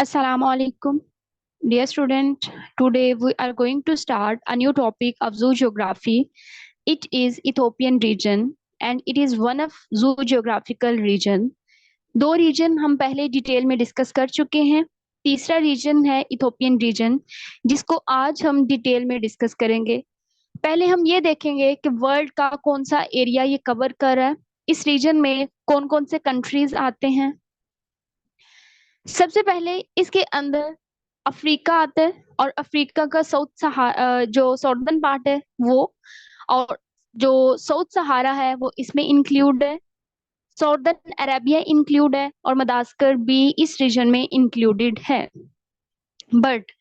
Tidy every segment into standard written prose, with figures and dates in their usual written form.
Assalamu alaikum. Dear student, today we are going to start a new topic of zoo geography. It is Ethiopian region and it is one of zoo geographical region. दो reason हम पहले detail में discuss कर चुके हैं। तीसरा reason है Ethiopian reason, जिसको आज हम डिटेल में डिस्कस करेंगे। पहले हम ये देखेंगे कि वर्ल्ड का कौन सा एरिया ये कवर कर रहा है, इस रीजन में कौन कौन से कंट्रीज आते हैं। सबसे पहले इसके अंदर अफ्रीका आता है और अफ्रीका का जो सॉर्दर्न पार्ट है वो, और जो साउथ सहारा है वो इसमें इंक्लूड है। सॉर्दर्न अरेबिया इंक्लूड है और मदागास्कर भी इस रीजन में इंक्लूडेड है। But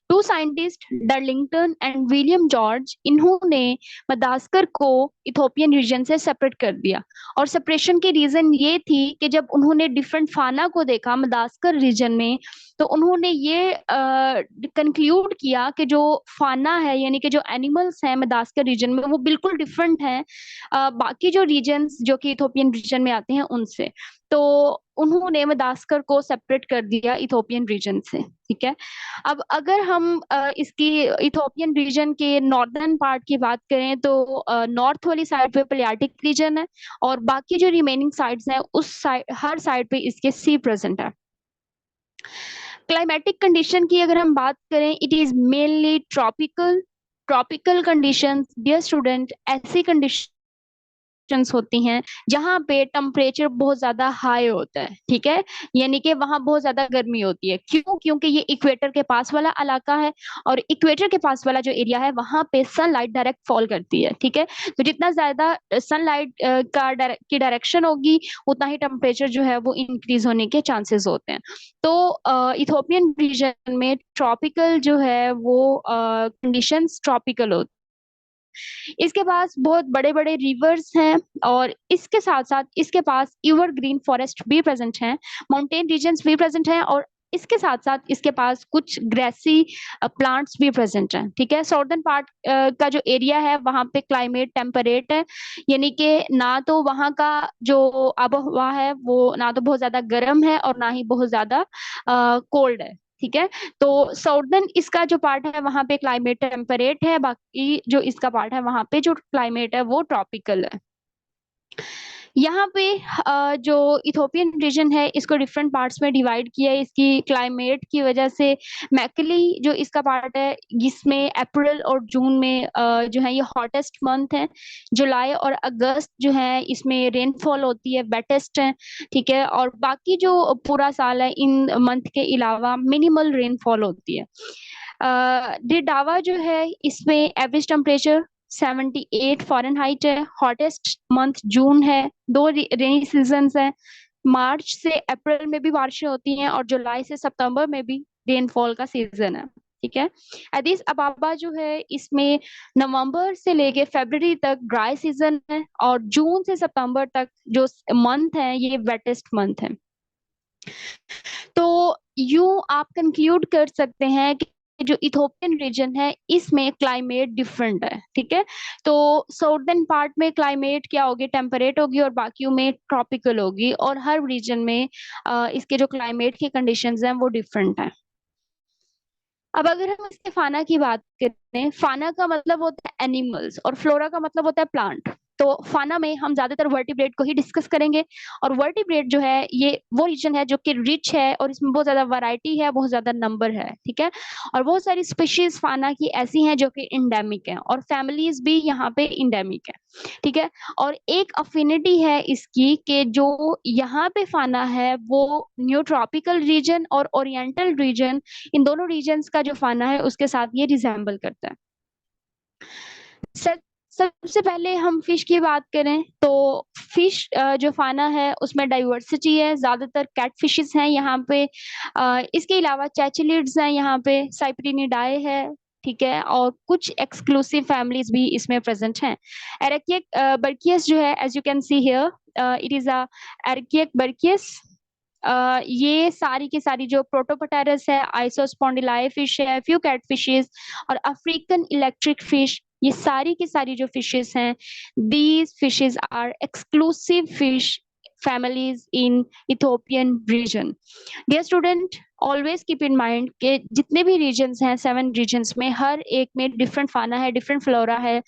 two scientist Darlington and William George, इन्होंने मदागास्कर को इथोपियन रीजन से सेपरेट कर दिया। और सेपरेशन की रीजन ये थी कि जब उन्होंने डिफरेंट फाना को देखा मदागास्कर रीजन में, तो उन्होंने ये कंक्लूड किया कि जो फाना है यानी कि जो एनिमल्स हैं मदागास्कर रीजन में वो बिल्कुल डिफरेंट हैं बाकी जो रीजन्स जो कि इथोपियन रीजन में आते हैं उनसे। तो उन्होंने मदागास्कर को सेपरेट कर दिया इथोपियन रीजन से। ठीक है, अब अगर हम इसकी इथोपियन रीजन के नॉर्दर्न पार्ट की बात करें तो नॉर्थ वाली साइड पे पलियाटिक रीजन है और बाकी जो रिमेनिंग साइड्स हैं उस साइड, हर साइड पे इसके सी प्रेजेंट है। क्लाइमेटिक कंडीशन की अगर हम बात करें, it is mainly tropical conditions. Dear student, ऐसी कंडीशन होती हैं जहां पे टेम्परेचर बहुत ज्यादा हाई होता है। ठीक है, यानी कि वहां बहुत ज्यादा गर्मी होती है। क्यों? क्योंकि ये इक्वेटर के पास वाला इलाका है और इक्वेटर के पास वाला जो एरिया है वहां पे सनलाइट डायरेक्ट फॉल करती है। ठीक है, तो जितना ज्यादा सनलाइट की डायरेक्शन होगी उतना ही टेम्परेचर जो है वो इंक्रीज होने के चांसेस होते हैं। तो इथोपियन रीजन में ट्रॉपिकल जो है वो कंडीशंस ट्रॉपिकल होती है। इसके पास बहुत बड़े बड़े रिवर्स हैं और इसके साथ साथ इसके पास एवरग्रीन फॉरेस्ट भी प्रेजेंट हैं, माउंटेन रीजन्स भी प्रेजेंट हैं और इसके साथ साथ इसके पास कुछ ग्रेसी प्लांट्स भी प्रेजेंट हैं। ठीक है, सॉर्दर्न पार्ट का जो एरिया है वहां पे क्लाइमेट टेम्परेट है, यानी कि ना तो वहां का जो आबोहवा है वो ना तो बहुत ज्यादा गर्म है और ना ही बहुत ज्यादा कोल्ड है। ठीक है, तो साउदर्न इसका जो पार्ट है वहां पे क्लाइमेट टेम्परेट है, बाकी जो इसका पार्ट है वहां पे जो क्लाइमेट है वो ट्रॉपिकल है। यहाँ पे जो इथोपियन रीजन है इसको डिफरेंट पार्ट्स में डिवाइड किया है इसकी क्लाइमेट की वजह से। मैकली जो इसका पार्ट है जिसमें अप्रैल और जून में जो है ये हॉटेस्ट मंथ है। जुलाई और अगस्त जो है इसमें रेनफॉल होती है, वेटेस्ट है। ठीक है, और बाकी जो पूरा साल है इन मंथ के अलावा मिनिमल रेनफॉल होती है। डिडावा जो है इसमें एवरेज टेम्परेचर 78 फ़ारेनहाइट है। हॉटेस्ट मंथ जून है। दो रेनी सीजन है, मार्च से अप्रैल में भी बारिशें होती हैं और जुलाई से सितंबर में भी रेनफॉल का सीजन है। ठीक है, एडिस अबाबा जो है इसमें नवंबर से लेके फरवरी तक ड्राई सीजन है और जून से सितंबर तक जो मंथ है ये वेटेस्ट मंथ है। तो यूं आप कंक्लूड कर सकते हैं कि जो इथोपियन रीजन है इसमें क्लाइमेट डिफरेंट है। ठीक है, तो साउदर्न पार्ट में क्लाइमेट क्या होगी, टेम्परेट होगी और बाकियों में ट्रॉपिकल होगी और हर रीजन में इसके जो क्लाइमेट की कंडीशंस हैं वो डिफरेंट है। अब अगर हम इसके फाना की बात करें, फाना का मतलब होता है एनिमल्स और फ्लोरा का मतलब होता है प्लांट। तो फाना में हम ज्यादातर वर्टिब्रेट को ही डिस्कस करेंगे और वर्टिब्रेट जो है ये वो रीजन है जो कि रिच है और इसमें बहुत ज्यादा वैरायटी है, बहुत ज्यादा नंबर है। ठीक है, और बहुत सारी स्पीशीज फाना की ऐसी हैं जो कि इंडेमिक है और फैमिलीज भी यहाँ पे इंडेमिक है। ठीक है, और एक अफिनिटी है इसकी कि जो यहाँ पे फाना है वो न्यू ट्रॉपिकल रीजन और ओरिएंटल रीजन, इन दोनों रीजन्स का जो फाना है उसके साथ ये रिजेंबल करता है। सबसे पहले हम फिश की बात करें तो फिश जो फाना है उसमें डाइवर्सिटी है, ज्यादातर कैट फिशेस हैं यहाँ पे। इसके अलावा चैचिलिड्स हैं यहाँ पे, साइप्रिनिडाए है। ठीक है, और कुछ एक्सक्लूसिव फैमिलीज भी इसमें प्रेजेंट हैं। एरेकियक बर्कियस जो है, as you can see here it is a एरेकियक बर्कियस। ये सारी की सारी जो प्रोटोपटेरस है, आइसोस्पोंडिलाई फिश है, फ्यू कैट फिशेस और अफ्रीकन इलेक्ट्रिक फिश, ये सारी की सारी जो फिशेस हैं, these fishes are exclusive fish families in Ethiopian region. Dear student, always keep in mind कि जितने भी रीजन्स हैं 7 रीजन्स में, हर एक में डिफरेंट फाना है, डिफरेंट फ्लोरा है,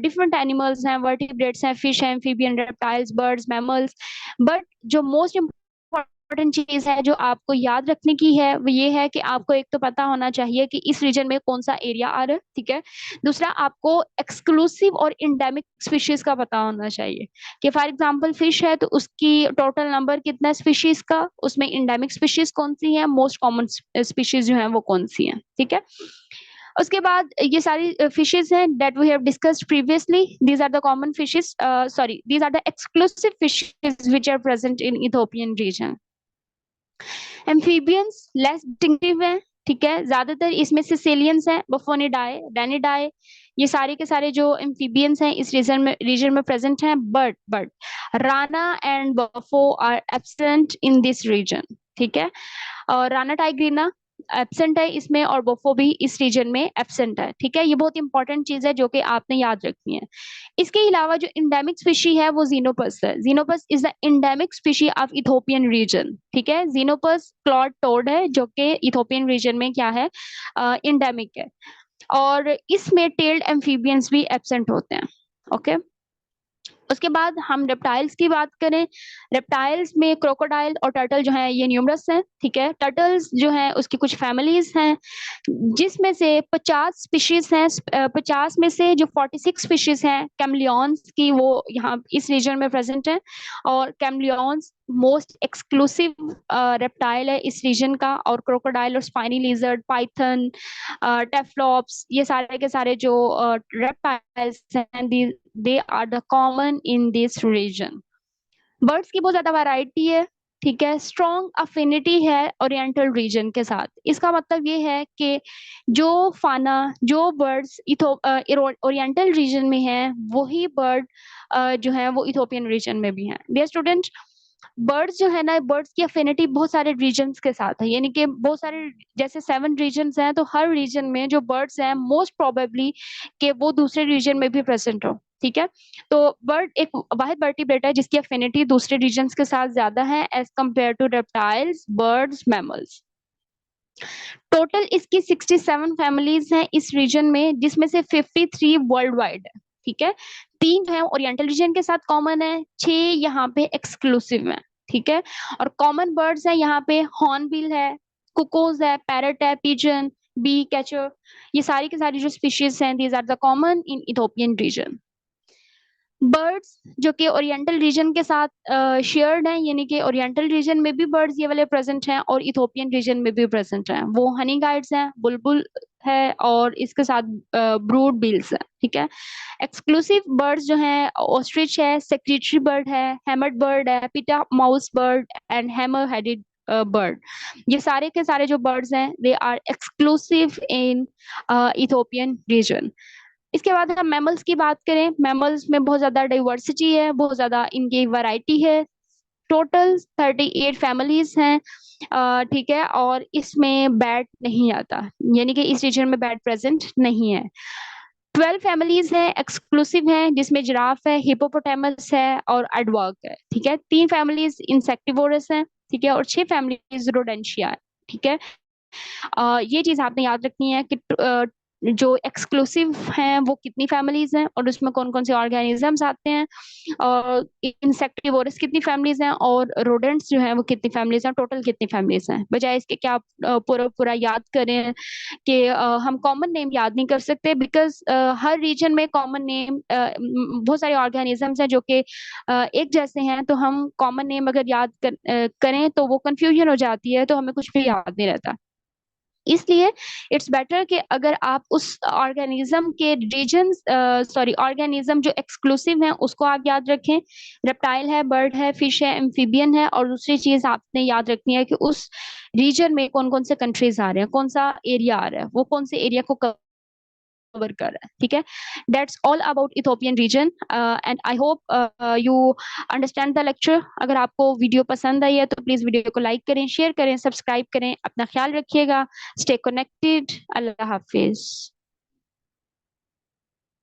डिफरेंट एनिमल्स हैं, वर्टिब्रेट्स हैं, फिश हैं, amphibian, reptiles, birds, mammals. But जो मोस्ट इम्पोर्टेंट चीज है जो आपको याद रखने की है वो ये है कि आपको एक तो पता होना चाहिए कि इस रीजन में कौन सा एरिया आ रहा है, ठीक है। दूसरा, आपको एक्सक्लूसिव और इंडेमिक स्पीशीज का पता होना चाहिए कि फॉर एग्जांपल फिश है तो उसकी टोटल नंबर कितना है स्पीशीज का, उसमें इंडेमिक स्पीशीज कौन सी है, मोस्ट कॉमन स्पीशीज जो है वो कौन सी है, ठीक है। उसके बाद ये सारी फिशेज हैं that we have discussed previously, these are the common fishes, sorry, these are the exclusive fishes which are present in Ethiopian region. Amphibians less distinctive है, ठीक है, ज्यादातर इसमें से सेलियंस हैं, बफोनिडाई, डैनिडाई, ये सारे के सारे जो एम्फीबियंस हैं इस रीजन में प्रेजेंट हैं। But Rana and Bufo are absent in this region, ठीक है। और राना टाइग्रीना एब्सेंट है इसमें और बोफो भी इस रीजन में एब्सेंट है, ठीक है। ये बहुत इंपॉर्टेंट चीज है जो कि आपने याद रखनी है। इसके अलावा जो इंडेमिक स्पीशी है वो जीनोपस है। Xenopus is the endemic species of Ethiopian region, ठीक है। जीनोपस क्लॉड टोड है जो कि इथोपियन रीजन में क्या है, इंडेमिक है। और इसमें टेल्ड एम्फीबियंस भी एब्सेंट होते हैं, ओके। उसके बाद हम रेप्टाइल्स की बात करें, रेप्टाइल्स में क्रोकोडाइल और टर्टल जो है ये न्यूमरस हैं, ठीक है। टर्टल्स जो है उसकी कुछ फैमिलीज हैं जिसमें से 50 स्पीशीज हैं, 50 में से जो 46 स्पीशीज हैं कैमलियंस की वो यहाँ इस रीजन में प्रेजेंट है। और कैमलियंस मोस्ट एक्सक्लूसिव रेप्टाइल है इस रीजन का। और क्रोकोडाइल और स्पाइनी लिजर्ड, पाइथन, टेफ्लॉप्स, ये सारे के सारे जो रेप्टाइल्स हैं they are the common in this region. Birds की बहुत ज्यादा वैरायटी है, ठीक है। स्ट्रॉन्ग अफिनिटी है ओरिएंटल रीजन के साथ। इसका मतलब ये है कि जो फाना, जो बर्ड्स ओरिएंटल रीजन में है वही बर्ड जो है वो इथोपियन रीजन में भी हैं। डियर स्टूडेंट, बर्ड्स जो है ना, बर्ड्स की अफिनिटी बहुत सारे रीजन्स के साथ है, यानी कि बहुत सारे, जैसे 7 रीजन्स हैं तो हर रीजन में जो बर्ड्स हैं मोस्ट प्रोबेबली कि वो दूसरे रीजन में भी प्रेजेंट हो, ठीक है। तो बर्ड एक वाहिद वर्टिब्रेट है जिसकी अफिनिटी दूसरे रीजन्स के साथ ज्यादा है as compare to reptiles, birds, mammals. Total इसकी 67 फैमिलीज हैं इस रीजन में, जिसमें से 53 वर्ल्ड वाइड है, ठीक है। 3 जो है ओरिएंटल रीजन के साथ कॉमन है, 6 यहाँ पे एक्सक्लूसिव है, ठीक है। और कॉमन बर्ड्स है यहाँ पे हॉर्नबिल है, कुकोज है, पैरट है, पिजन, बी कैचर, ये सारी की सारी जो स्पीशीज हैं these are the common in Ethiopian region. Birds जो कि ओरिएंटल रीजन के साथ शेयर्ड हैं, यानी कि ओरिएंटल रीजन में भी बर्ड्स ये वाले प्रेजेंट हैं और इथोपियन रीजन में भी प्रेजेंट हैं। वो हनी गाइड्स हैं, बुलबुल है और इसके साथ ब्रूड बिल्स है, ठीक है। एक्सक्लूसिव बर्ड्स जो हैं ऑस्ट्रिच है, सेक्रेटरी बर्ड है, हैमर्ड बर्ड है, pitta mouse bird and hammer headed bird. ये सारे के सारे जो बर्ड्स हैं they are exclusive in Ethiopian region. इसके बाद हम मैमल्स की बात करें, मैमल्स में बहुत ज्यादा डाइवर्सिटी है, बहुत ज्यादा इनकी वैरायटी है। टोटल 38 फैमिलीज हैं, ठीक है। और इसमें बैट नहीं आता, यानी कि इस रीजन में बैट प्रेजेंट नहीं है। 12 फैमिलीज हैं एक्सक्लूसिव हैं, जिसमें जिराफ है, हिपोपोटामस है और एडवर्क है, ठीक है। 3 फैमिलीज इंसेक्टिवोरस हैं, ठीक है। और 6 फैमिलीज रोडेंशिया है, ठीक है। ये चीज आपने याद रखनी है कि जो एक्सक्लूसिव हैं वो कितनी फैमिलीज हैं और उसमें कौन कौन से ऑर्गेनिजम्स आते हैं, और इंसेक्टिवोरस कितनी फैमिलीज हैं, और रोडेंट्स जो हैं वो कितनी फैमिलीज हैं, टोटल कितनी फैमिलीज हैं। बजाय इसके क्या आप पूरा पूरा याद करें कि हम कॉमन नेम याद नहीं कर सकते, बिकॉज हर रीजन में कॉमन नेम, बहुत सारे ऑर्गेनिजम्स हैं जो कि एक जैसे हैं, तो हम कॉमन नेम अगर याद करें तो वो कंफ्यूजन हो जाती है, तो हमें कुछ भी याद नहीं रहता। इसलिए इट्स बेटर कि अगर आप उस ऑर्गेनिज्म के रीजन, सॉरी, ऑर्गेनिज्म जो एक्सक्लूसिव है उसको आप याद रखें। रेप्टाइल है, बर्ड है, फिश है, एम्फीबियन है। और दूसरी चीज आपने याद रखनी है कि उस रीजन में कौन कौन से कंट्रीज आ रहे हैं, कौन सा एरिया आ रहा है, वो कौन से एरिया को कवर कर रहा है, ठीक है। That's all about Ethiopian region and I hope you understand the lecture. अगर आपको वीडियो पसंद आई है तो प्लीज वीडियो को लाइक करें, शेयर करें, सब्सक्राइब करें। अपना ख्याल रखिएगा। Stay connected. अल्लाह हाफिज।